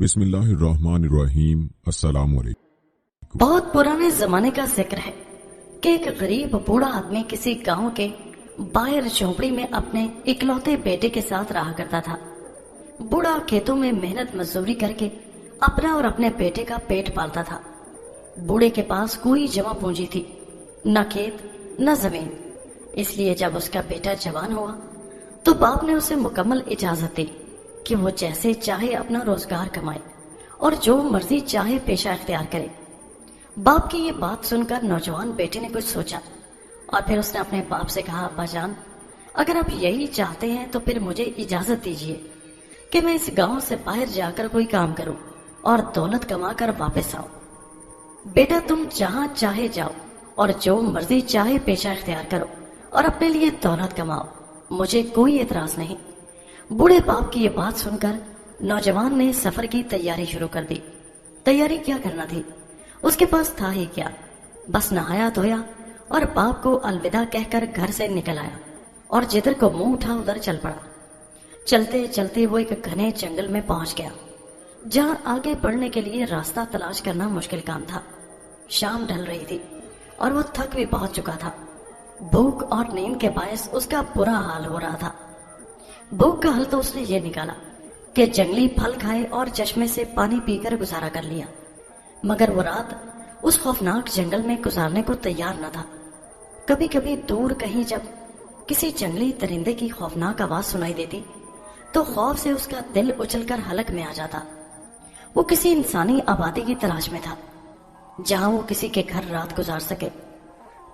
بسم اللہ الرحمن الرحیم۔ السلام علیکم۔ بہت پرانے زمانے کا ذکر ہے کہ ایک غریب بوڑھا آدمی کسی گاؤں کے باہر جھونپڑی میں اپنے اکلوتے بیٹے کے ساتھ رہا کرتا تھا۔ بوڑھا کھیتوں میں محنت مزدوری کر کے اپنا اور اپنے بیٹے کا پیٹ پالتا تھا۔ بوڑھے کے پاس کوئی جمع پونجی تھی، نہ کھیت نہ زمین، اس لیے جب اس کا بیٹا جوان ہوا تو باپ نے اسے مکمل اجازت دی کہ وہ جیسے چاہے اپنا روزگار کمائے اور جو مرضی چاہے پیشہ اختیار کرے۔ باپ کی یہ بات سن کر نوجوان بیٹے نے کچھ سوچا اور پھر اس نے اپنے باپ سے کہا، ابا جان، اگر آپ یہی چاہتے ہیں تو پھر مجھے اجازت دیجیے کہ میں اس گاؤں سے باہر جا کر کوئی کام کروں اور دولت کما کر واپس آؤں۔ بیٹا، تم جہاں چاہے جاؤ اور جو مرضی چاہے پیشہ اختیار کرو اور اپنے لیے دولت کماؤ، مجھے کوئی اعتراض نہیں۔ بوڑھے باپ کی یہ بات سن کر نوجوان نے سفر کی تیاری شروع کر دی۔ تیاری کیا کرنا تھی، اس کے پاس تھا ہی کیا، بس نہایا دھویا اور باپ کو الوداع کہہ کر گھر سے نکل آیا اور جدھر کو منہ اٹھا ادھر چل پڑا۔ چلتے چلتے وہ ایک گھنے جنگل میں پہنچ گیا جہاں آگے بڑھنے کے لیے راستہ تلاش کرنا مشکل کام تھا۔ شام ڈھل رہی تھی اور وہ تھک بھی پہنچ چکا تھا۔ بھوک اور نیند کے باعث اس کا برا حال ہو رہا تھا۔ بھوک کا حل تو اس نے یہ نکالا کہ جنگلی پھل کھائے اور چشمے سے پانی پی کر گزارا کر لیا، مگر وہ رات اس خوفناک جنگل میں گزارنے کو تیار نہ تھا۔ کبھی کبھی دور کہیں جب کسی جنگلی درندے کی خوفناک آواز سنائی دیتی تو خوف سے اس کا دل اچل کر حلق میں آ جاتا۔ وہ کسی انسانی آبادی کی تلاش میں تھا جہاں وہ کسی کے گھر رات گزار سکے۔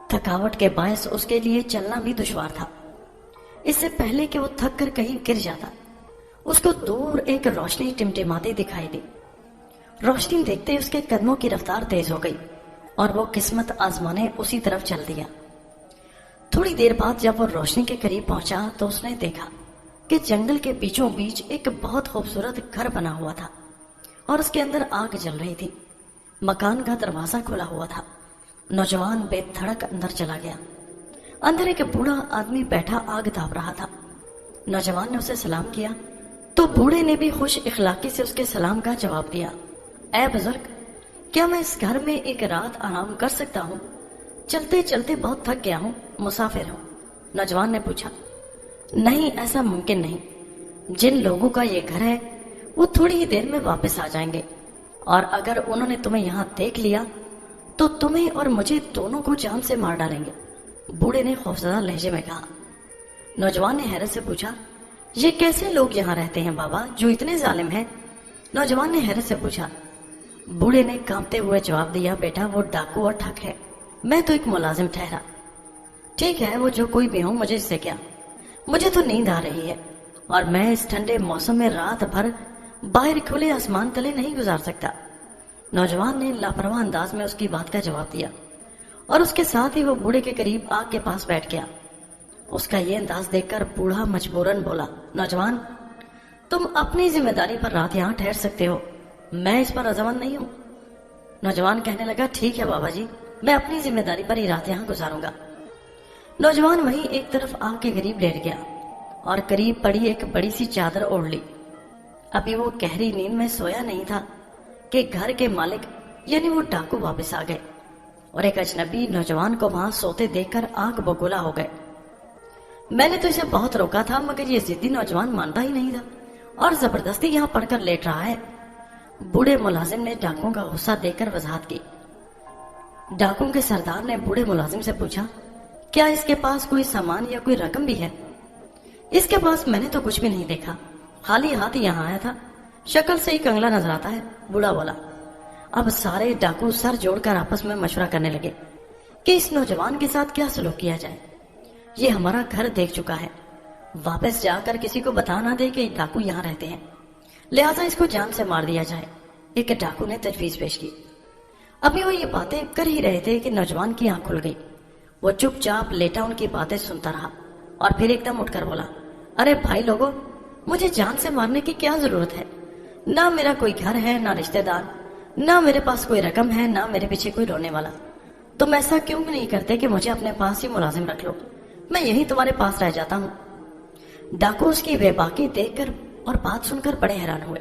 تھکاوٹ کے باعث اس کے لیے چلنا بھی دشوار تھا۔ اس سے پہلے کہ وہ تھک کر کہیں گر جاتا، اس کو دور ایک روشنی ٹمٹماتی دکھائی دی۔ روشنی دیکھتے اس کے قدموں کی رفتار تیز ہو گئی اور وہ قسمت آزمانے اسی طرف چل دیا۔ تھوڑی دیر بعد جب وہ روشنی کے قریب پہنچا تو اس نے دیکھا کہ جنگل کے بیچوں بیچ ایک بہت خوبصورت گھر بنا ہوا تھا اور اس کے اندر آگ جل رہی تھی۔ مکان کا دروازہ کھلا ہوا تھا۔ نوجوان بے دھڑک اندر چلا گیا۔ اندر ایک بوڑھا آدمی بیٹھا آگ تاپ رہا تھا۔ نوجوان نے اسے سلام کیا تو بوڑھے نے بھی خوش اخلاقی سے اس کے سلام کا جواب دیا، اے بزرگ، کیا میں اس گھر میں ایک رات آرام کر سکتا ہوں؟ چلتے چلتے بہت تھک گیا ہوں، مسافر ہوں۔ نوجوان نے پوچھا، نہیں، ایسا ممکن نہیں۔ جن لوگوں کا یہ گھر ہے وہ تھوڑی ہی دیر میں واپس آ جائیں گے، اور اگر انہوں نے تمہیں یہاں دیکھ لیا تو تمہیں اور مجھے دونوں کو جان سے مار ڈالیں گے، بوڑھے نے خوفزدہ لہجے میں کہا۔ نوجوان نے حیرت سے پوچھا، یہ کیسے لوگ یہاں رہتے ہیں بابا جو اتنے ظالم ہیں؟ نوجوان نے حیرت سے پوچھا۔ بوڑھے نے کانپتے ہوئے جواب دیا، بیٹا، وہ ڈاکو اور ٹھگ ہے، میں تو ایک ملازم ٹھہرا۔ ٹھیک ہے، وہ جو کوئی بھی ہوں، مجھے اس سے کیا؟ مجھے تو نیند آ رہی ہے اور میں اس ٹھنڈے موسم میں رات بھر باہر کھلے آسمان تلے نہیں گزار سکتا۔ نوجوان نے لاپرواہ انداز میں اس کی بات کا جواب دیا اور اس کے ساتھ ہی وہ بوڑھے کے قریب آگ کے پاس بیٹھ گیا۔ اس کا یہ انداز دیکھ کر بوڑھا مجبوراً بولا، نوجوان، تم اپنی ذمہ داری پر رات یہاں ٹھہر سکتے ہو، میں اس پر رضامند نہیں ہوں۔ نوجوان کہنے لگا، ٹھیک ہے بابا جی، میں اپنی ذمہ داری پر ہی رات یہاں گزاروں گا۔ نوجوان وہیں ایک طرف آگ کے قریب لیٹ گیا اور قریب پڑی ایک بڑی سی چادر اوڑھ لی۔ ابھی وہ گہری نیند میں سویا نہیں تھا کہ گھر کے مالک یعنی وہ ڈاکو واپس آ گئے اور ایک اجنبی نوجوان کو وہاں سوتے دیکھ کر آنکھ بگولا ہو گئے۔ میں نے تو اسے بہت روکا تھا مگر یہ ضدی نوجوان مانتا ہی نہیں تھا اور زبردستی یہاں پڑھ کر لیٹ رہا ہے۔ بوڑھے ملازم نے ڈاکوں کا غصہ دیکھ کر وضاحت کی۔ ڈاکوں کے سردار نے بوڑھے ملازم سے پوچھا، کیا اس کے پاس کوئی سامان یا کوئی رقم بھی ہے؟ اس کے پاس میں نے تو کچھ بھی نہیں دیکھا، خالی ہاتھ یہاں آیا تھا، شکل سے ہی کنگلا نظر آتا ہے، بوڑھا بولا۔ اب سارے ڈاکو سر جوڑ کر آپس میں مشورہ کرنے لگے کہ اس نوجوان کے ساتھ کیا سلوک کیا جائے۔ یہ ہمارا گھر دیکھ چکا ہے، واپس جا کر کسی کو بتا نہ دے کہ ڈاکو یہاں رہتے ہیں، لہٰذا اس کو جان سے مار دیا جائے، ایک ڈاکو نے تجویز پیش کی۔ ابھی وہ یہ باتیں کر ہی رہے تھے کہ نوجوان کی آنکھ کھل گئی۔ وہ چپ چاپ لیٹا ان کی باتیں سنتا رہا اور پھر ایک دم اٹھ کر بولا، ارے بھائی لوگوں، مجھے جان سے مارنے کی کیا ضرورت ہے؟ نہ میرا کوئی گھر ہے، نہ رشتہ دار، نہ میرے پاس کوئی رقم ہے، نہ میرے پیچھے کوئی رونے والا۔ تم ایسا کیوں نہیں کرتے کہ مجھے اپنے پاس ہی ملازم رکھ لو، میں یہی تمہارے پاس رہ جاتا ہوں۔ ڈاکو اس کی بے باکی دیکھ کر اور بات سن کر بڑے حیران ہوئے۔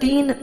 3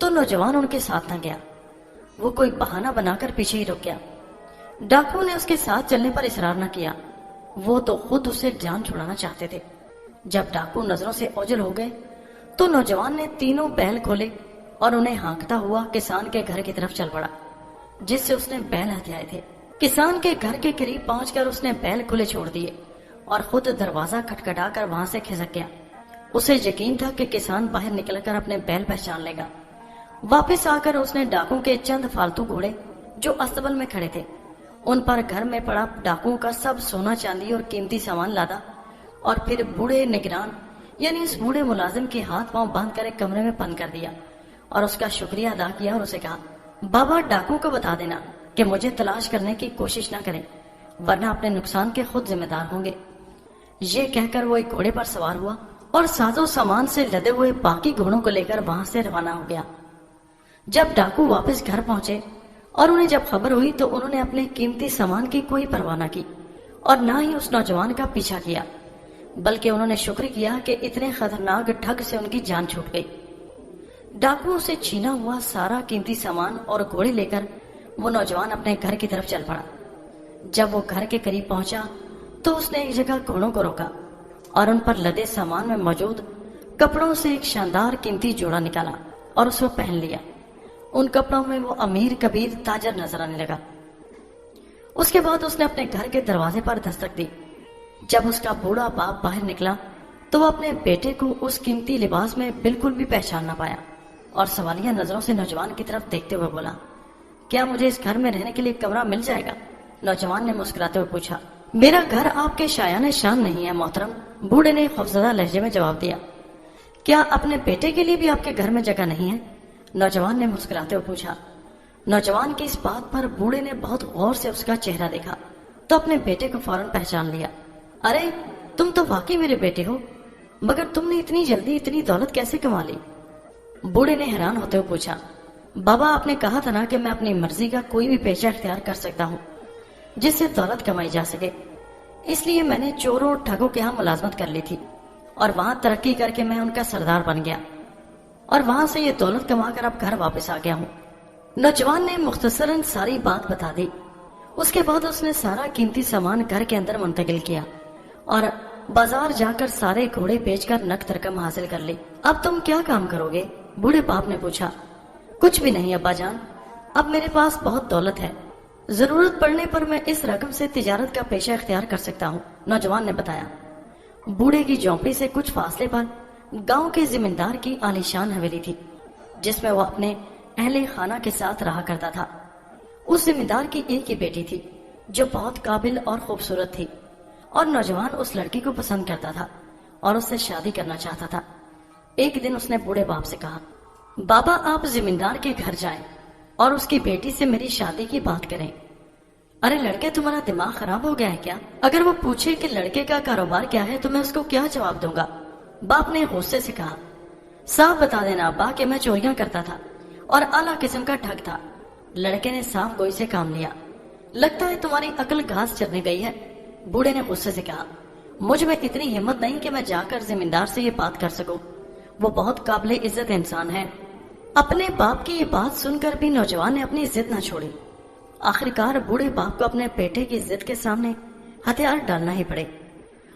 تو نوجوان ان کے ساتھ نہ گیا، وہ کوئی بہانہ بنا کر پیچھے ہی رک گیا۔ ڈاکو نے اس کے ساتھ چلنے پر اصرار نہ کیا، وہ تو خود اسے جان چھڑانا چاہتے تھے۔ جب ڈاکو نظروں سے اوجھل ہو گئے تو نوجوان نے تینوں بیل کھولے اور انہیں ہانکتا ہوا کسان کے گھر کی طرف چل پڑا جس سے اس نے بیل ہتھیائے تھے۔ کسان کے گھر کے قریب پہنچ کر اس نے بیل کھلے چھوڑ دیے اور خود دروازہ کھٹکھٹا کر وہاں سے کھسک گیا۔ اسے یقین تھا کہ کسان باہر نکل کر اپنے بیل پہچان لے گا۔ واپس آ کر اس نے ڈاکو کے چند فالتو گھوڑے جو استبل میں کھڑے تھے ان پر گھر میں پڑا ڈاکو کا سب سونا چاندی اور قیمتی سامان لادا، اور پھر بوڑھے نگران یعنی اس بوڑھے ملازم کے ہاتھ پاؤں باندھ کر ایک کمرے میں بند کر دیا اور اس کا شکریہ ادا کیا اور اسے کہا، بابا ڈاکو کو بتا دینا کہ مجھے تلاش کرنے کی کوشش نہ کریں ورنہ اپنے نقصان کے خود ذمہ دار ہوں گے۔ یہ کہہ کر وہ ایک گھوڑے پر سوار ہوا اور ساز و سامان سے لدے ہوئے باقی گھوڑوں کو لے کر وہاں سے روانہ ہو گیا۔ جب ڈاکو واپس گھر پہنچے اور انہیں جب خبر ہوئی تو انہوں نے اپنے قیمتی سامان کی کوئی پرواہ نہ کی اور نہ ہی اس نوجوان کا پیچھا کیا، بلکہ انہوں نے شکر کیا کہ اتنے خطرناک ٹھگ سے ان کی جان چھوٹ گئی۔ ڈاکو سے چھینا ہوا سارا قیمتی سامان اور گھوڑے لے کر وہ نوجوان اپنے گھر کی طرف چل پڑا۔ جب وہ گھر کے قریب پہنچا تو اس نے ایک جگہ گھوڑوں کو روکا اور ان پر لدے سامان میں موجود کپڑوں سے ایک شاندار قیمتی جوڑا نکالا اور اس کو پہن لیا۔ ان کپڑوں میں وہ امیر کبیر تاجر نظر آنے لگا۔ اس کے بعد اس نے اپنے گھر کے دروازے پر دستک دی۔ جب اس کا بوڑھا باپ باہر نکلا تو وہ اپنے بیٹے کو اس قیمتی لباس میں بالکل بھی پہچان نہ پایا اور سوالیہ نظروں سے نوجوان کی طرف دیکھتے ہوئے بولا، کیا مجھے اس گھر میں رہنے کے لیے کمرہ مل جائے گا؟ نوجوان نے مسکراتے ہوئے پوچھا، میرا گھر آپ کے شایان شان نہیں ہے محترم، بوڑھے نے خوفزدہ لہجے میں جواب دیا۔ کیا اپنے بیٹے کے لیے بھی آپ کے گھر میں جگہ نہیں ہے؟ نوجوان نے مسکراتے ہوئے پوچھا۔ نوجوان کی اس بات پر بوڑھے نے بہت غور سے اس کا چہرہ دیکھا تو اپنے بیٹے کو فوراً پہچان لیا۔ ارے تم تو واقعی میرے بیٹے ہو، مگر تم نے اتنی جلدی اتنی دولت کیسے کما لی؟ بوڑھے نے حیران ہوتے ہوئے پوچھا، بابا آپ نے کہا تھا نا کہ میں اپنی مرضی کا کوئی بھی پیشہ اختیار کر سکتا ہوں جس سے دولت کمائی جا سکے، اس لیے میں نے چوروں اور ٹھگوں کے ہاں ملازمت کر لی تھی اور وہاں ترقی کر کے میں ان کا سردار بن گیا اور وہاں سے یہ دولت کما کر اب گھر واپس آ گیا ہوں۔ نوجوان نے مختصراً ساری بات بتا دی۔ اس کے بعد اس نے سارا قیمتی سامان گھر کے اندر منتقل کیا اور بازار جا کر سارے گھوڑے بیچ کر نقد رقم حاصل کر لی۔ اب تم کیا کام کرو گے؟ بوڑھے باپ نے پوچھا۔ کچھ بھی نہیں ابا جان، اب میرے پاس بہت دولت ہے، ضرورت پڑنے پر میں اس رقم سے تجارت کا پیشہ اختیار کر سکتا ہوں، نوجوان نے بتایا۔ بوڑھے کی جھونپڑی سے کچھ فاصلے پر گاؤں کے زمیندار کی عالیشان حویلی تھی جس میں وہ اپنے اہل خانہ کے ساتھ رہا کرتا تھا۔ اس زمیندار کی ایک ہی بیٹی تھی جو بہت قابل اور خوبصورت تھی اور نوجوان اس لڑکی کو پسند کرتا تھا اور اس سے شادی کرنا چاہتا تھا۔ ایک دن اس نے بوڑھے باپ سے کہا، بابا آپ زمیندار کے گھر جائیں اور اس کی بیٹی سے میری شادی کی بات کریں۔ ارے لڑکے تمہارا دماغ خراب ہو گیا ہے کیا؟ اگر وہ پوچھے کہ لڑکے کا کاروبار کیا ہے تو میں اس کو کیا جواب دوں گا؟ باپ نے غصے سے کہا، صاف بتا دینا ابا کہ میں چوریاں کرتا تھا اور اعلیٰ قسم کا ٹھگ تھا۔ لڑکے نے صاف گوئی سے کام لیا۔ لگتا ہے تمہاری عقل گھاس چرنے گئی ہے، بوڑھے نے غصے سے کہا۔ مجھ میں اتنی ہمت نہیں کہ میں جا کر زمیندار سے یہ بات کر سکوں، وہ بہت قابل عزت انسان ہے۔ اپنے باپ کی یہ بات سن کر بھی نوجوان نے اپنی ضد نہ چھوڑی۔ آخرکار بوڑھے باپ کو اپنے بیٹے کی ضد کے سامنے ہتھیار ڈالنا ہی پڑے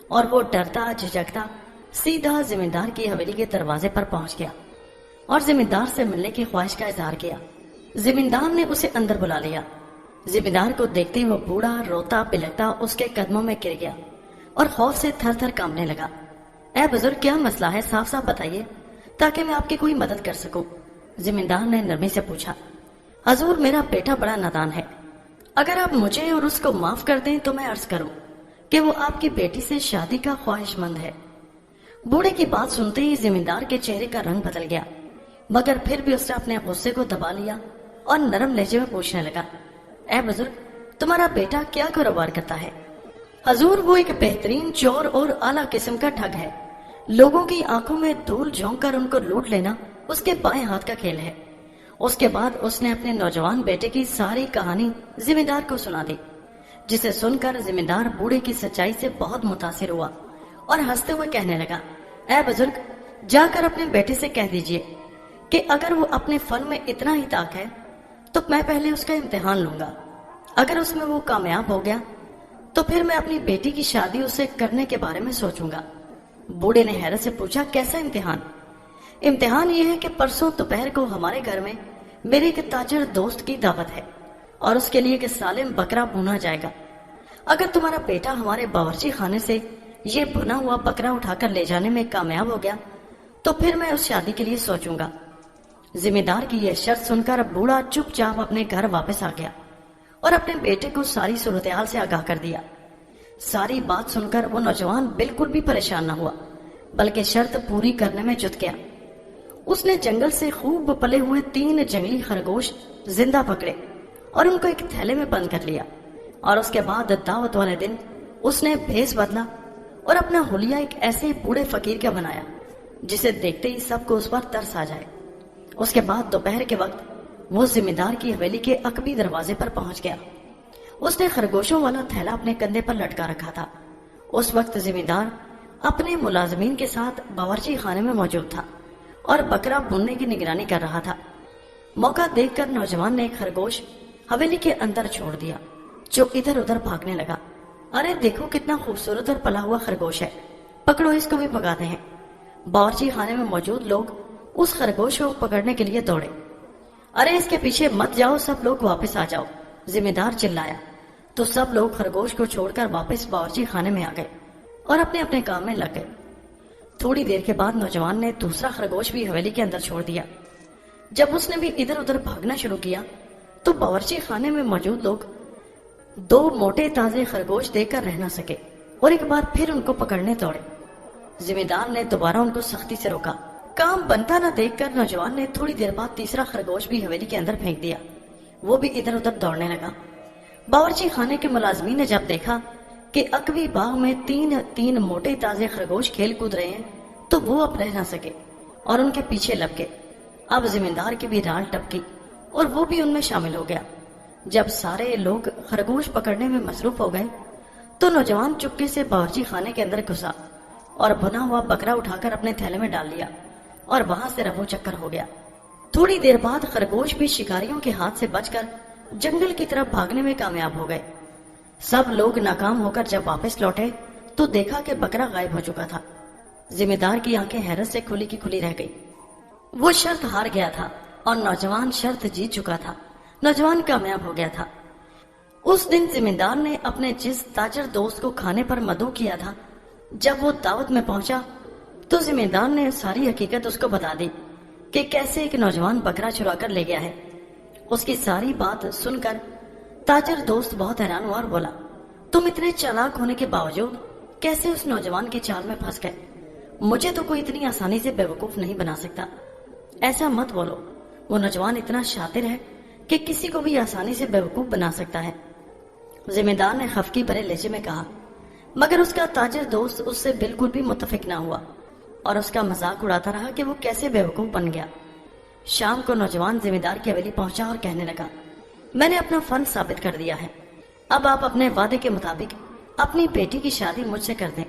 اور وہ ڈرتا جھجکتا سیدھا زمیندار کی حویلی کے دروازے پر پہنچ گیا اور زمیندار سے ملنے کی خواہش کا اظہار کیا۔ زمیندار نے اسے اندر بلا لیا۔ زمیندار کو دیکھتے وہ بوڑھا روتا بلکتا اس کے قدموں میں گر گیا اور خوف سے تھر تھر کانپنے لگا۔ اے بزرگ کیا مسئلہ ہے، صاف صاف بتائیے تاکہ میں آپ کی کوئی مدد کر سکوں، زمیندار نے نرمی سے پوچھا۔ حضور میرا بیٹا بڑا نادان ہے، اگر آپ مجھے اور اس کو معاف کر دیں تو میں عرض کروں کہ وہ آپ کی بیٹی سے شادی کا خواہش مند ہے۔ بوڑھے کی بات سنتے ہی زمیندار کے چہرے کا رنگ بدل گیا، مگر پھر بھی اس نے اپنے غصے کو دبا لیا اور نرم لہجے میں پوچھنے لگا، اے بزرگ تمہارا بیٹا کیا کاروبار کرتا ہے؟ حضور وہ ایک بہترین چور اور اعلیٰ قسم کا ٹھگ ہے، لوگوں کی آنکھوں میں دھول جھونک کر ان کو لوٹ لینا اس کے بائیں ہاتھ کا کھیل ہے۔ اس کے بعد اس نے اپنے نوجوان بیٹے کی ساری کہانی زمیندار کو سنا دی، جسے سن کر زمیندار بوڑھے کی سچائی سے بہت متاثر ہوا اور ہنستے ہوئے کہنے لگا، اے بزرگ جا کر اپنے بیٹے سے کہہ دیجئے کہ اگر وہ اپنے فن میں اتنا ہی طاق ہے تو میں پہلے اس کا امتحان لوں گا. اگر اس میں وہ کامیاب ہو گیا تو پھر میں اپنی بیٹی کی شادی اسے کرنے کے بارے میں سوچوں گا. بوڑھے نے حیرت سے پوچھا کیسا امتحان؟ امتحان یہ ہے کہ پرسوں دوپہر کو ہمارے گھر میں میرے ایک تاجر دوست کی دعوت ہے اور اس کے لیے ایک سالم بکرا بھونا جائے گا. اگر تمہارا بیٹا ہمارے باورچی خانے سے یہ بھنا ہوا بکرا اٹھا کر لے جانے میں کامیاب ہو گیا تو پھر میں اس شادی کے لیے سوچوں گا. ذمہ دار کی یہ شرط سن کر بوڑھا چپ چاپ اپنے گھر واپس آ گیا اور اپنے بیٹے کو ساری صورتحال سے آگاہ کر دیا. ساری بات سن کر وہ نوجوان بالکل بھی پریشان نہ ہوا بلکہ شرط پوری کرنے میں جٹ گیا. اس نے جنگل سے خوب پلے ہوئے 3 جنگلی خرگوش زندہ پکڑے اور ان کو ایک تھیلے میں بند کر لیا اور اس کے بعد دعوت والے دن اس نے بھیس بدلا اور اپنا حلیہ ایک ایسے بوڑھے فقیر کا بنایا جسے دیکھتے ہی سب کو اس پر ترس آ جائے. اس کے بعد دوپہر کے وقت وہ ذمہ دار کی حویلی کے عقبی دروازے پر پہنچ گیا. اس نے خرگوشوں والا تھیلا اپنے کندھے پر لٹکا رکھا تھا. اس وقت ذمہ دار اپنے ملازمین کے ساتھ باورچی خانے میں موجود تھا اور بکرا بھوننے کی نگرانی کر رہا تھا. موقع دیکھ کر نوجوان نے ایک خرگوش حویلی کے اندر چھوڑ دیا جو ادھر ادھر بھاگنے لگا. ارے دیکھو کتنا خوبصورت اور پلا ہوا خرگوش ہے، پکڑو اس کو بھی پکاتے ہیں. باورچی خانے میں موجود لوگ اس خرگوش کو پکڑنے کے لیے دوڑے. ارے اس کے پیچھے مت جاؤ، سب لوگ واپس آ جاؤ، ذمہ دار چلایا. تو سب لوگ خرگوش کو چھوڑ کر واپس باورچی خانے میں آ گئے اور اپنے اپنے کام میں لگ گئے. تھوڑی دیر کے بعد نوجوان نے دوسرا خرگوش بھی حویلی کے اندر چھوڑ دیا. جب اس نے بھی ادھر ادھر بھاگنا شروع کیا تو باورچی خانے میں موجود لوگ 2 موٹے تازے خرگوش دیکھ کر رہ نہ سکے اور ایک بار پھر ان کو پکڑنے دوڑے. ذمہ دار نے دوبارہ ان کو سختی سے روکا. کام بنتا نہ دیکھ کر نوجوان نے تھوڑی دیر بعد تیسرا خرگوش بھی حویلی کے اندر پھینک دیا. وہ بھی ادھر ادھر دوڑنے لگا. باورچی خانے کے ملازمین نے جب دیکھا کہ عقبی باغ میں 3 موٹے تازے خرگوش کھیل کود رہے ہیں تو وہ اب رہ نہ سکے اور ان کے پیچھے لگ گئے. اب ذمہ دار کی بھی رال ٹپکی اور وہ بھی ان میں شامل ہو گیا. جب سارے لوگ خرگوش پکڑنے میں مصروف ہو گئے تو نوجوان چپکے سے باورچی خانے کے اندر گھسا اور بنا ہوا بکرا اٹھا کر اپنے تھیلے میں ڈال لیا اور وہاں سے رفو چکر ہو گیا. تھوڑی دیر بعد خرگوش بھی شکاریوں کے ہاتھ سے بچ کر جنگل کی طرف بھاگنے میں کامیاب ہو گئے. سب لوگ ناکام ہو کر جب واپس لوٹے تو دیکھا کہ بکرا غائب ہو چکا تھا. ذمہ دار کی آنکھیں حیرت سے کھلی کی کھلی رہ گئی. وہ شرط ہار گیا تھا اور نوجوان شرط جیت چکا تھا. نوجوان کامیاب ہو گیا تھا. اس دن ذمہ دار نے اپنے جس تاجر دوست کو کھانے پر مدعو کیا تھا، جب وہ دعوت میں پہنچا تو ذمہ دار نے ساری حقیقت اس کو بتا دی کہ کیسے ایک نوجوان بکرا چرا کر لے گیا ہے. اس کی ساری بات سن کر تاجر دوست بہت حیران ہوا اور بولا، تم اتنے چالاک ہونے کے باوجود کیسے اس نوجوان کی چال میں پھنس گئے؟ مجھے تو کوئی اتنی آسانی سے بیوقوف نہیں بنا سکتا. ایسا مت بولو، وہ نوجوان اتنا شاطر ہے کہ کسی کو بھی آسانی سے بیوقوف بنا سکتا ہے. ذمہ دار نے خفگی بھرے لہجے میں کہا، مگر اس کا تاجر دوست اس سے بالکل بھی متفق نہ ہوا اور اس کا مذاق اڑاتا رہا کہ وہ کیسے بیوقوف بن گیا. شام کو نوجوان ذمہ دار کی حویلی پہنچا اور کہنے لگا، میں نے اپنا فن ثابت کر دیا ہے، اب آپ اپنے وعدے کے مطابق اپنی بیٹی کی شادی مجھ سے کر دیں.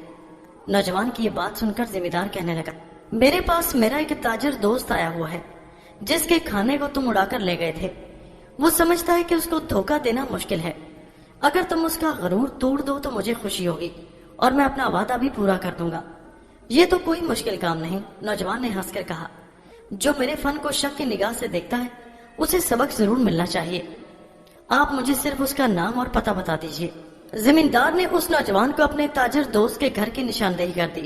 نوجوان کی یہ بات سن کر ذمہ دار کہنے لگا، میرے پاس میرا ایک تاجر دوست آیا ہوا ہے جس کے کھانے کو تم اڑا کر لے گئے تھے. وہ سمجھتا ہے کہ اس کو دھوکہ دینا مشکل ہے. اگر تم اس کا غرور توڑ دو تو مجھے خوشی ہوگی اور میں اپنا وعدہ بھی پورا کر دوں گا. یہ تو کوئی مشکل کام نہیں. نوجوان نے ہنس کر کہا، جو میرے فن کو شک کی نگاہ سے دیکھتا ہے اسے سبق ضرور ملنا چاہیے. آپ مجھے صرف اس کا نام اور پتہ بتا دیجیے. زمیندار نے اس نوجوان کو اپنے تاجر دوست کے گھر کی نشاندہی کر دی.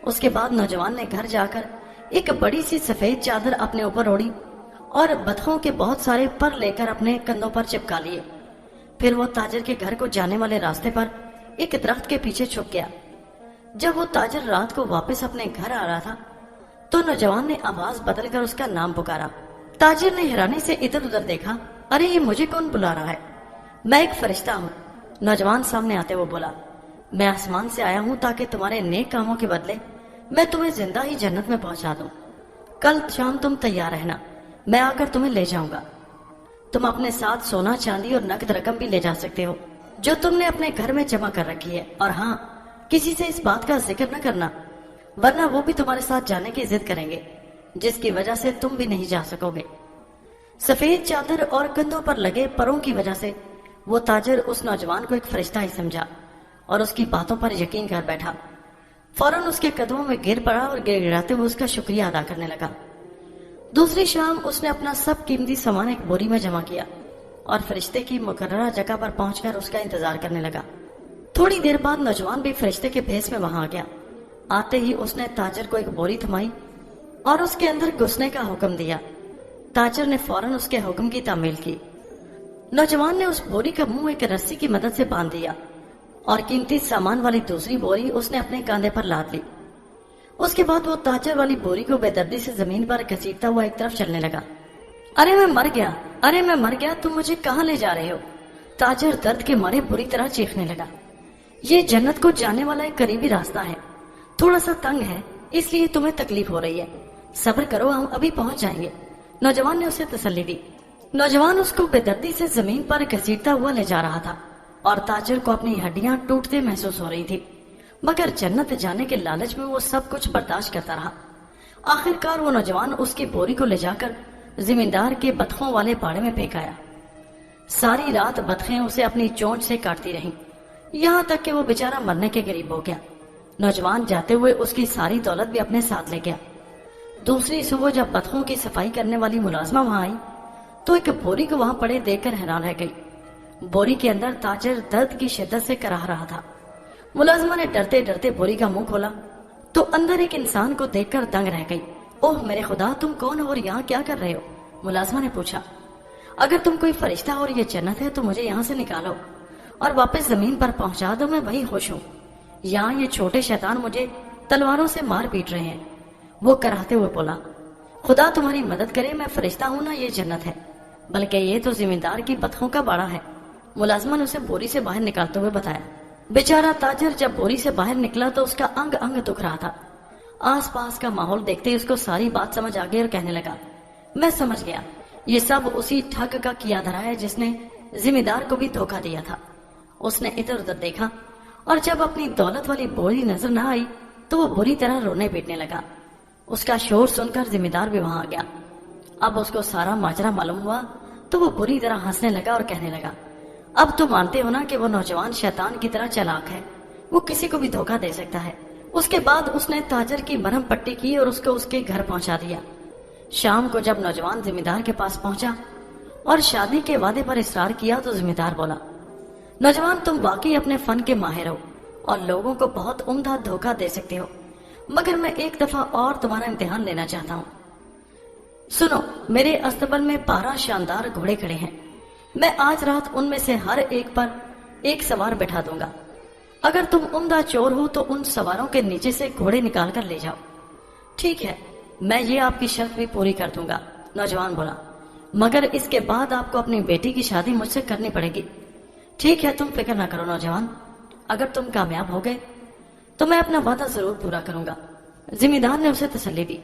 اس کے بعد نوجوان نے گھر جا کر ایک بڑی سی سفید چادر اپنے اوپر اوڑھی اور بطخوں کے بہت سارے پر لے کر اپنے کندھوں پر چپکا لیے. پھر وہ تاجر کے گھر کو جانے والے راستے پر ایک درخت کے پیچھے چھپ گیا. جب وہ تاجر رات کو واپس اپنے گھر آ رہا تھا تو نوجوان نے آواز بدل کر اس کا نام پکارا. تاجر نے حیرانی سے ادھر ادھر دیکھا. ارے یہ مجھے کون بلا رہا ہے؟ میں ایک فرشتہ ہوں. نوجوان سامنے آتے وہ بولا، میں آسمان سے آیا ہوں تاکہ تمہارے نیک کاموں کے بدلے میں تمہیں زندہ ہی جنت میں پہنچا دوں. کل شام تم تیار رہنا، میں آ کر تمہیں لے جاؤں گا. تم اپنے ساتھ سونا چاندی اور نقد رقم بھی لے جا سکتے ہو جو تم نے اپنے گھر میں جمع کر رکھی ہے. اور ہاں، کسی سے اس بات کا ذکر نہ کرنا ورنہ وہ بھی تمہارے ساتھ جانے کی ضد کریں گے. جس کی وجہ سے تم بھی نہیں جا سکو گے۔ سفید چادر اور کندھوں پر لگے پروں کی وجہ سے وہ تاجر اس نوجوان کو ایک فرشتہ ہی سمجھا اور اس کی باتوں پر یقین کر بیٹھا۔ فوراً اس کے قدموں میں گر پڑا اور گر گراتے ہوئے اس کا شکریہ ادا کرنے لگا۔ دوسری شام اس نے اپنا سب قیمتی سامان ایک بوری میں جمع کیا اور فرشتے کی مقررہ جگہ پر پہنچ کر اس کا انتظار کرنے لگا۔ تھوڑی دیر بعد نوجوان بھی فرشتے کے بھیس میں وہاں آ گیا۔ آتے ہی اس نے تاجر کو ایک بوری تھمائی اور اس کے اندر گھسنے کا حکم دیا۔ تاجر نے فوراً اس کے حکم کی تعمیل کی۔ نوجوان نے اس بوری کا منہ ایک رسی کی مدد سے باندھ دیا اور قیمتی سامان والی دوسری بوری اس نے اپنے کاندھے پر لاد لی۔ اس کے بعد وہ تاجر والی بوری کو بے دردی سے زمین پر گھسیٹتا ہوا ایک طرف چلنے لگا۔ ارے میں مر گیا، ارے میں مر گیا، تم مجھے کہاں لے جا رہے ہو؟ تاجر درد کے مارے بری طرح چیخنے لگا۔ یہ جنت کو جانے والا ایک قریبی راستہ ہے، تھوڑا سا تنگ ہے، اس لیے تمہیں تکلیف ہو رہی ہے، صبر کرو، ہم ابھی پہنچ جائیں گے۔ نوجوان نے اسے تسلی دی۔ نوجوان اس کو بے دردی سے زمین پر گھسیٹتا ہوا لے جا رہا تھا اور تاجر کو اپنی ہڈیاں ٹوٹتے محسوس ہو رہی تھی، مگر جنت جانے کے لالچ میں وہ سب کچھ برداشت کرتا رہا۔ آخر کار وہ نوجوان اس کی بوری کو لے جا کر زمیندار کے بطخوں والے باڑے میں پھینک آیا۔ ساری رات بطخیں اسے اپنی چونچ سے کاٹتی رہیں، یہاں تک کہ وہ بیچارہ مرنے کے قریب ہو گیا۔ نوجوان جاتے ہوئے اس کی ساری دولت بھی اپنے ساتھ لے گیا۔ دوسری صبح جب بطخوں کی صفائی کرنے والی ملازمہ وہاں آئی تو ایک بوری کو وہاں پڑے دیکھ کر حیران رہ گئی۔ بوری کے اندر تاجر درد کی شدت سے کراہ رہا تھا۔ ملازمہ نے ڈرتے ڈرتے بوری کا منہ کھولا تو اندر ایک انسان کو دیکھ کر دنگ رہ گئی۔ اوہ میرے خدا، تم کون ہو اور یہاں کیا کر رہے ہو؟ ملازمہ نے پوچھا۔ اگر تم کوئی فرشتہ اور یہ جنت ہے تو مجھے یہاں سے نکالو اور واپس زمین پر پہنچا دو، میں وہی خوش ہوں۔ یہاں یہ چھوٹے شیطان مجھے تلواروں سے مار پیٹ رہے ہیں۔ وہ کراہتے ہوئے بولا، خدا تمہاری مدد کرے، میں فرشتہ ہوں نہ یہ جنت ہے، بلکہ یہ تو زمیندار کی بطخوں کا باڑا ہے۔ ملازمہ نے اسے بوری سے باہر نکالتے ہوئے بتایا۔ بیچارہ تاجر جب بوری سے باہر نکلا تو اس کا انگ انگ دکھ رہا تھا۔ آس پاس کا ماحول دیکھتے ہی اس کو ساری بات سمجھ آ گئی اور کہنے لگا، میں سمجھ گیا، یہ سب اسی ٹھگ کا کیا دھرا ہے جس نے زمیندار کو بھی دھوکہ دیا تھا۔ اس نے ادھر ادھر دیکھا اور جب اپنی دولت والی بوری نظر نہ آئی تو وہ بری طرح رونے پیٹنے لگا۔ اس کا شور سن کر زمیندار بھی وہاں آ گیا۔ اب اس کو سارا ماجرا معلوم ہوا تو وہ بری طرح ہنسنے لگا اور کہنے لگا، اب تو مانتے ہو نا کہ وہ نوجوان شیطان کی طرح چالاک ہے، وہ کسی کو بھی دھوکہ دے سکتا ہے۔ اس کے بعد اس نے تاجر کی مرہم پٹی کی اور اس کو اس کے گھر پہنچا دیا۔ شام کو جب نوجوان زمیندار کے پاس پہنچا اور شادی کے وعدے پر اصرار کیا تو زمیندار بولا، نوجوان تم واقعی اپنے فن کے ماہر ہو اور لوگوں کو بہت عمدہ دھوکہ دے سکتے ہو، مگر میں ایک دفعہ اور تمہارا امتحان لینا چاہتا ہوں۔ سنو، میرے استبل میں 12 شاندار گھوڑے کھڑے ہیں، میں آج رات ان میں سے ہر ایک پر ایک سوار بٹھا دوں گا۔ اگر تم عمدہ چور ہو تو ان سواروں کے نیچے سے گھوڑے نکال کر لے جاؤ۔ ٹھیک ہے، میں یہ آپ کی شرط بھی پوری کر دوں گا، نوجوان بولا، مگر اس کے بعد آپ کو اپنی بیٹی کی شادی مجھ سے کرنی پڑے گی۔ ٹھیک ہے، تم فکر نہ کرو نوجوان، اگر تم کامیاب ہو گئے تو میں اپنا وعدہ ضرور پورا کروں گا۔ زمیندار نے اسے تسلی دی۔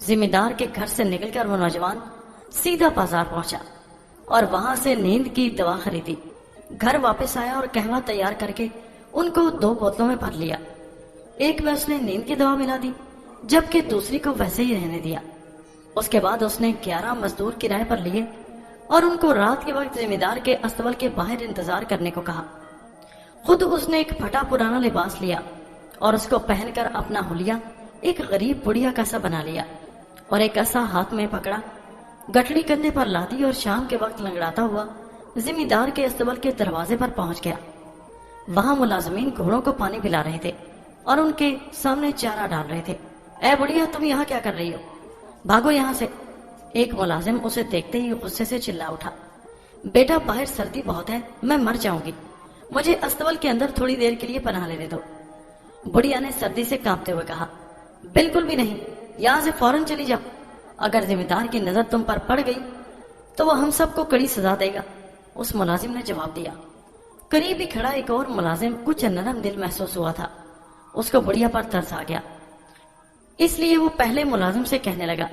زمیندار کے گھر سے نکل کر وہ نوجوان سیدھا بازار پہنچا اور وہاں سے نیند کی دوا خریدی۔ گھر واپس آیا اور قہوہ تیار کر کے ان کو 2 بوتلوں میں بھر لیا۔ ایک میں اس نے نیند کی دوا ملا دی جبکہ دوسری کو ویسے ہی رہنے دیا۔ اس کے بعد اس نے 11 مزدور کرائے پر لیے اور ان کو رات کے وقت زمیندار کے استبل کے باہر انتظار کرنے کو کہا۔ خود اس نے ایک پھٹا پرانا لباس لیا اور اس کو پہن کر اپنا حلیہ ایک غریب بڑھیا کا سا بنا لیا اور ایک ایسا ہاتھ میں پکڑا، گٹھڑی کندھے پر لادی اور شام کے وقت لنگڑاتا ہوا زمیندار کے استبل کے دروازے پر پہنچ گیا۔ وہاں ملازمین گھوڑوں کو پانی پلا رہے تھے اور ان کے سامنے چارہ ڈال رہے تھے۔ اے بڑھیا، تم یہاں کیا کر رہی ہو؟ بھاگو یہاں سے۔ ایک ملازم اسے دیکھتے ہی غصے سے چلا اٹھا، بیٹا باہر سردی بہت ہے، میں مر جاؤں گی، مجھے استبل کے اندر تھوڑی دیر کے لیے پناہ لینے دو۔ بڑھیا نے سردی سے کانپتے ہوئے کہا، بالکل بھی نہیں، یہاں سے فوراً چلی جاؤ، اگر زمیندار کی نظر تم پر پڑ گئی تو وہ ہم سب کو کڑی سزا دے گا۔ اس ملازم نے جواب دیا۔ قریب ہی کھڑا ایک اور ملازم کچھ نرم دل محسوس ہوا تھا، اس کو بڑھیا پر ترس آ گیا، اس لیے وہ پہلے ملازم سے کہنے لگا،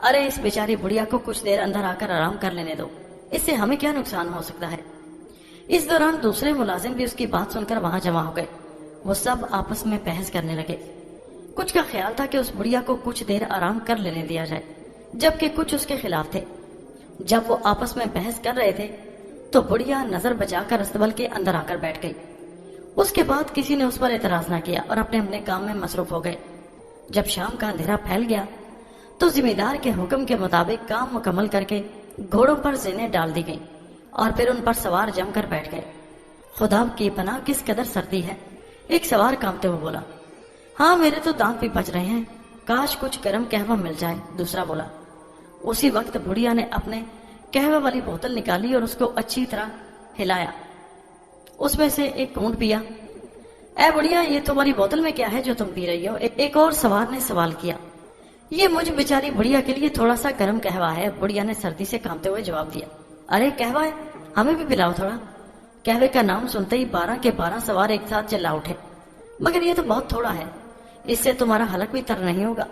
ارے اس بیچاری بڑھیا کو کچھ دیر اندر آ کر آرام کر لینے دو، اس سے ہمیں کیا نقصان ہو سکتا ہے۔ اس دوران دوسرے ملازم بھی اس کی بات سن کر وہاں جمع ہو گئے۔ وہ سب آپس میں بحث کرنے لگے۔ کچھ کا خیال تھا کہ اس بڑھیا کو کچھ دیر آرام کر لینے دیا جائے، جبکہ کچھ اس کے خلاف تھے۔ جب وہ آپس میں بحث کر رہے تھے تو بڑھیا نظر بچا کر استبل کے اندر آ کر بیٹھ گئی۔ اس کے بعد کسی نے اس پر اعتراض نہ کیا اور اپنے اپنے کام میں مصروف ہو گئے۔ جب شام کا اندھیرا پھیل گیا تو ذمہ دار کے حکم کے مطابق کام مکمل کر کے گھوڑوں پر زینیں ڈال دی گئیں اور پھر ان پر سوار جم کر بیٹھ گئے۔ خدا کی پناہ کس قدر سردی ہے، ایک سوار کانپتے ہوئے بولا۔ ہاں میرے تو دانت بھی بچ رہے ہیں، کاش کچھ گرم قہوہ مل جائے، دوسرا بولا۔ اسی وقت بڑھیا نے اپنے قہوہ والی بوتل نکالی اور اس کو اچھی طرح ہلایا، اس میں سے ایک گھونٹ پیا۔ اے بڑھیا، یہ تمہاری بوتل میں کیا ہے جو تم پی رہی ہو؟ ایک اور سوار نے سوال کیا۔ یہ مجھ بیچاری بڑھیا کے لیے تھوڑا سا گرم قہوہ ہے، بڑھیا نے سردی سے کانپتے ہوئے جواب دیا۔ ارے قہوہ ہے، ہمیں بھی پلاؤ تھوڑا۔ قہوے کا نام سنتے ہی 12 کے 12 سوار ایک ساتھ چلا اٹھے۔ مگر یہ تو بہت تھوڑا ہے، اس سے تمہارا حلق بھی تر نہیں ہوگا،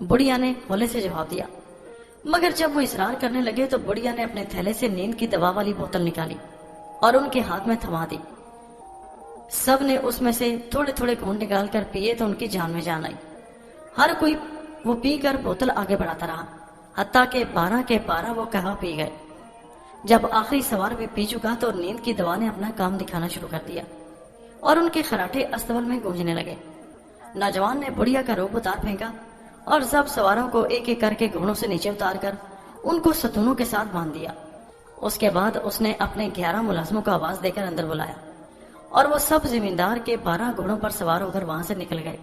بڑھیا نے ہولے سے جواب دیا۔ مگر جب وہ اصرار کرنے لگے تو بڑھیا نے اپنے تھیلے سے نیند کی دوا والی بوتل نکالی اور ان کے ہاتھ میں تھما دی۔ سب نے اس میں سے تھوڑے تھوڑے گھونٹ نکال کر پیے تو ان کی جان میں جان آئی۔ ہر کوئی وہ پی کر بوتل آگے بڑھاتا رہا، حتیٰ کہ 12 کے 12 وہ قہوہ پی گئے۔ جب آخری سوار بھی پی چکا تو نیند کی دوا نے اپنا کام دکھانا شروع کر دیا اور ان کے خراٹے استبل میں گونجنے لگے۔ نوجوان نے بڑھیا کا روب اتار پھینکا اور سب سواروں کو ایک ایک کر کے گھوڑوں سے نیچے اتار کر ان کو ستونوں کے ساتھ باندھ دیا۔ اس کے بعد اس نے اپنے 11 ملازموں کو آواز دے کر اندر بلایا اور وہ سب زمیندار کے 12 گھوڑوں پر سوار ہو کر وہاں سے نکل گئے۔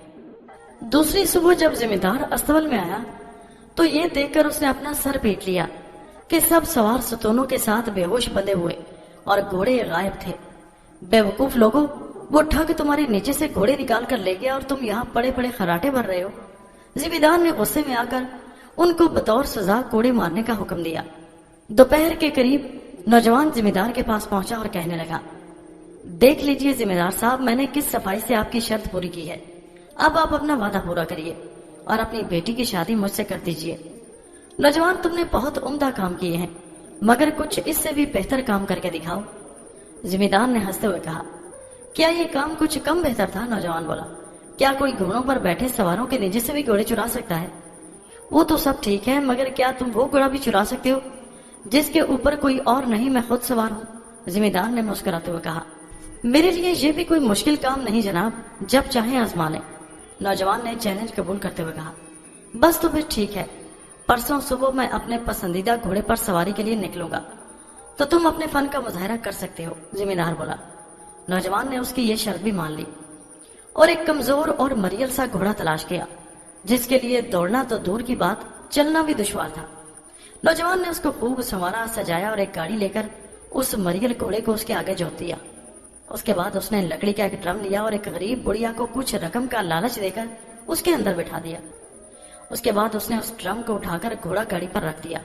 دوسری صبح جب زمیندار استبل میں آیا تو یہ دیکھ کر اس نے اپنا سر پیٹ لیا کہ سب سوار ستونوں کے ساتھ بے ہوش بندے ہوئے اور گھوڑے غائب تھے۔ بے وقوف لوگوں، وہ ٹھگ تمہارے نیچے سے گھوڑے نکال کر لے گیا اور تم یہاں پڑے پڑے خراٹے بھر رہے ہو۔ زمیندار نے غصے میں آ کر ان کو بطور سزا کوڑے مارنے کا حکم دیا۔ دوپہر کے قریب نوجوان زمیندار کے پاس پہنچا اور کہنے لگا، دیکھ لیجئے زمیندار صاحب، میں نے کس صفائی سے آپ کی شرط پوری کی ہے۔ اب آپ اپنا وعدہ پورا کریے اور اپنی بیٹی کی شادی مجھ سے کر دیجئے۔ نوجوان، تم نے بہت عمدہ کام کیے ہیں، مگر کچھ اس سے بھی بہتر کام کر کے دکھاؤ۔ زمیندار نے ہنستے ہوئے کہا، کیا یہ کام کچھ کم بہتر تھا؟ نوجوان بولا، کیا کوئی گھوڑوں پر بیٹھے سواروں کے نیچے سے بھی گھوڑے چرا سکتا ہے؟ وہ تو سب ٹھیک ہے، مگر کیا تم وہ گھوڑا بھی چرا سکتے ہو جس کے اوپر کوئی اور نہیں، میں خود سوار ہوں؟ زمیندار نے مسکراتے ہوئے کہا، میرے لیے یہ بھی کوئی مشکل کام نہیں جناب، جب چاہیں آزما لیں۔ نوجوان نے چیلنج قبول کرتے ہوئے کہا، بس تو پھر ٹھیک ہے، پرسوں صبح میں اپنے پسندیدہ گھوڑے پر سواری کے لیے نکلوں گا تو تم اپنے فن کا مظاہرہ کر سکتے ہو، زمیندار بولا۔ نوجوان نے اس کی یہ شرط بھی مان لی اور ایک کمزور اور مریل سا گھوڑا تلاش کیا جس کے لیے دوڑنا تو دور کی بات، چلنا بھی دشوار تھا۔ نوجوان نے اس کو خوب سنوارا، سجایا اور ایک گاڑی لے کر اس مریل گھوڑے کو اس کے آگے جوت دیا۔ اس کے بعد اس نے لکڑی کا ایک ڈرم لیا اور ایک غریب بڑھیا کو کچھ رقم کا لالچ دے کر اس کے اندر بٹھا دیا۔ اس کے بعد اس نے اس ڈرم کو اٹھا کر گھوڑا گاڑی پر رکھ دیا۔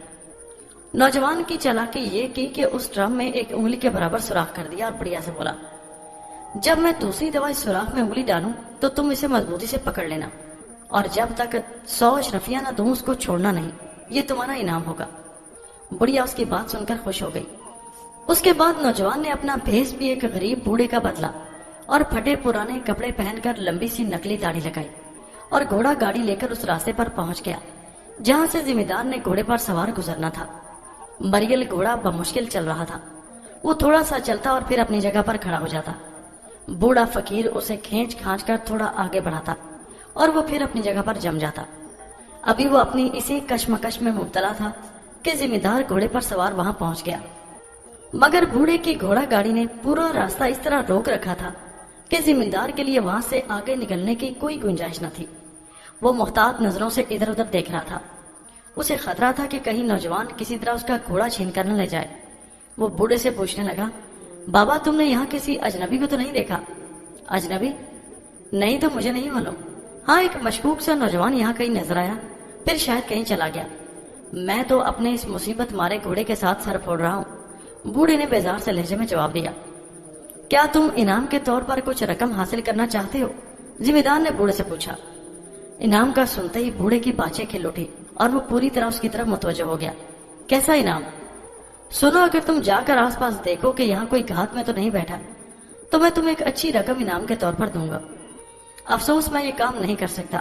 نوجوان کی چالاکی یہ کی کہ اس ڈرم میں ایک انگلی کے برابر سوراخ کر دیا اور بڑھیا سے بولا، جب میں دوسری دفعہ اس سوراخ میں انگلی ڈالوں تو تم اسے مضبوطی سے پکڑ لینا اور جب تک 100 اشرفیہ نہ دوں اس کو چھوڑنا نہیں، یہ تمہارا انعام ہوگا۔ بڑھیا اس کی بات سن کر خوش ہو گئی۔ اس کے بعد نوجوان نے اپنا بھیس بھی ایک غریب بوڑھے کا بدلا اور پھٹے پرانے کپڑے پہن کر لمبی سی نکلی داڑھی لگائی اور گھوڑا گاڑی لے کر اس راستے پر پہنچ گیا جہاں سے زمیندار نے گھوڑے پر سوار گزرنا تھا۔ مریل گھوڑا بمشکل چل رہا تھا، وہ تھوڑا سا چلتا اور پھر اپنی جگہ پر کھڑا ہو جاتا۔ بوڑھا فقیر اسے کھینچ کھانچ کر تھوڑا آگے بڑھاتا اور وہ پھر اپنی جگہ پر جم جاتا۔ ابھی وہ اپنی اسی کشمکش میں مبتلا تھا کہ زمیندار گھوڑے پر سوار وہاں پہنچ گیا، مگر بوڑھے کی گھوڑا گاڑی نے پورا راستہ اس طرح روک رکھا تھا کہ زمیندار کے لیے وہاں سے آگے نکلنے کی کوئی گنجائش نہ تھی۔ وہ محتاط نظروں سے ادھر ادھر دیکھ رہا تھا، اسے خطرہ تھا کہ کہیں نوجوان کسی طرح اس کا گھوڑا چھین کر نہ لے جائے۔ وہ بوڑھے سے پوچھنے لگا، بابا تم نے یہاں کسی اجنبی کو تو نہیں دیکھا؟ اجنبی؟ نہیں تو مجھے نہیں معلوم۔ ہاں، ایک مشکوک سا نوجوان یہاں کہیں نظر آیا، پھر شاید کہیں چلا گیا۔ میں تو اپنے اس مصیبت مارے گھوڑے کے ساتھ سر پھوڑ رہا ہوں، بوڑھے نے بیزار سے لہجے میں جواب دیا۔ کیا تم انعام کے طور پر کچھ رقم حاصل کرنا چاہتے ہو؟ زمیندار نے بوڑھے سے پوچھا۔ انعام کا سنتے ہی بوڑھے کی بانچیں کھل اٹھی اور وہ پوری طرح اس کی طرف متوجہ ہو گیا۔ کیسا انعام؟ سنو، اگر تم جا کر آس پاس دیکھو کہ یہاں کوئی گھات میں تو نہیں بیٹھا تو میں تمہیں ایک اچھی رقم انعام کے طور پر دوں گا۔ افسوس میں یہ کام نہیں کر سکتا،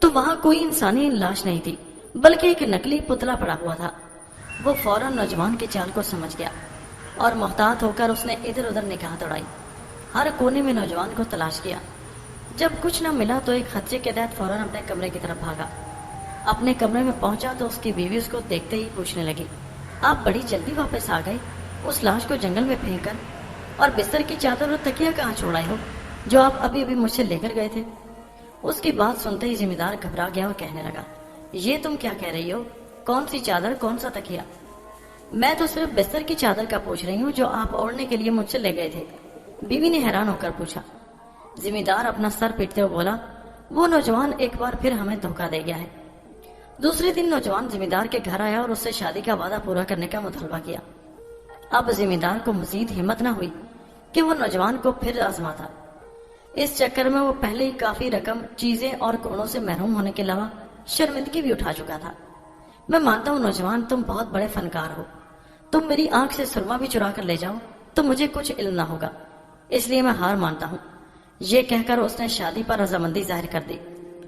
تو وہاں کوئی انسانی لاش نہیں تھی بلکہ ایک نکلی پتلا پڑا ہوا تھا۔ وہ فوراً نوجوان کی چال کو سمجھ گیا اور محتاط ہو کر اس نے ادھر ادھر نگاہ دوڑائی، ہر کونے میں نوجوان کو تلاش کیا۔ جب کچھ نہ ملا تو ایک خدشے کے تحت فوراً اپنے کمرے کی طرف بھاگا۔ اپنے کمرے میں پہنچا تو اس کی بیوی اس کو دیکھتے ہی پوچھنے لگی، آپ بڑی جلدی واپس آ گئے، اس لاش کو جنگل میں پھینک کر، اور بستر کی چادر اور تکیہ کہاں چھوڑائے ہو جو آپ ابھی ابھی مجھ سے لے کر گئے تھے؟ اس کی بات سنتے ہی ذمہ دار گھبرا گیا اور کہنے لگا، یہ تم کیا کہہ رہی ہو؟ کون سی چادر، کون سا تکیہ؟ میں تو صرف بستر کی چادر کا پوچھ رہی ہوں جو آپ اوڑھنے کے لیے مجھ سے لے گئے تھے، بیوی نے حیران ہو کر پوچھا۔ ذمہ دار اپنا سر پیٹتے ہوئے بولا، وہ نوجوان ایک بار پھر ہمیں دھوکہ دے گیا ہے۔ دوسرے دن نوجوان ذمہ دار کے گھر آیا اور اس سے شادی کا وعدہ پورا کرنے کا مطالبہ کیا۔ اب ذمہ دار کو مزید ہمت نہ ہوئی کہ وہ نوجوان کو پھر آزماتا۔ اس چکر میں وہ پہلے ہی کافی رقم، چیزیں اور گھوڑوں سے محروم ہونے کے علاوہ شرمندگی بھی اٹھا چکا تھا۔ میں مانتا ہوں نوجوان، تم بہت بڑے فنکار ہو، تم میری آنکھ سے سرما بھی چرا کر لے جاؤ تو مجھے کچھ علم نہ ہوگا، اس لیے میں ہار مانتا ہوں۔ یہ کہہ کر اس نے شادی پر رضامندی ظاہر کر دی۔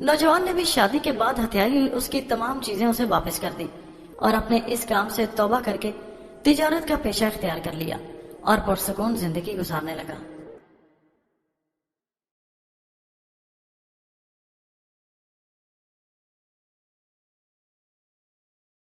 نوجوان نے بھی شادی کے بعد ہتھیائی ہوئی اس کی تمام چیزیں اسے واپس کر دی اور اپنے اس کام سے توبہ کر کے تجارت کا پیشہ اختیار کر لیا اور پرسکون زندگی گزارنے لگا۔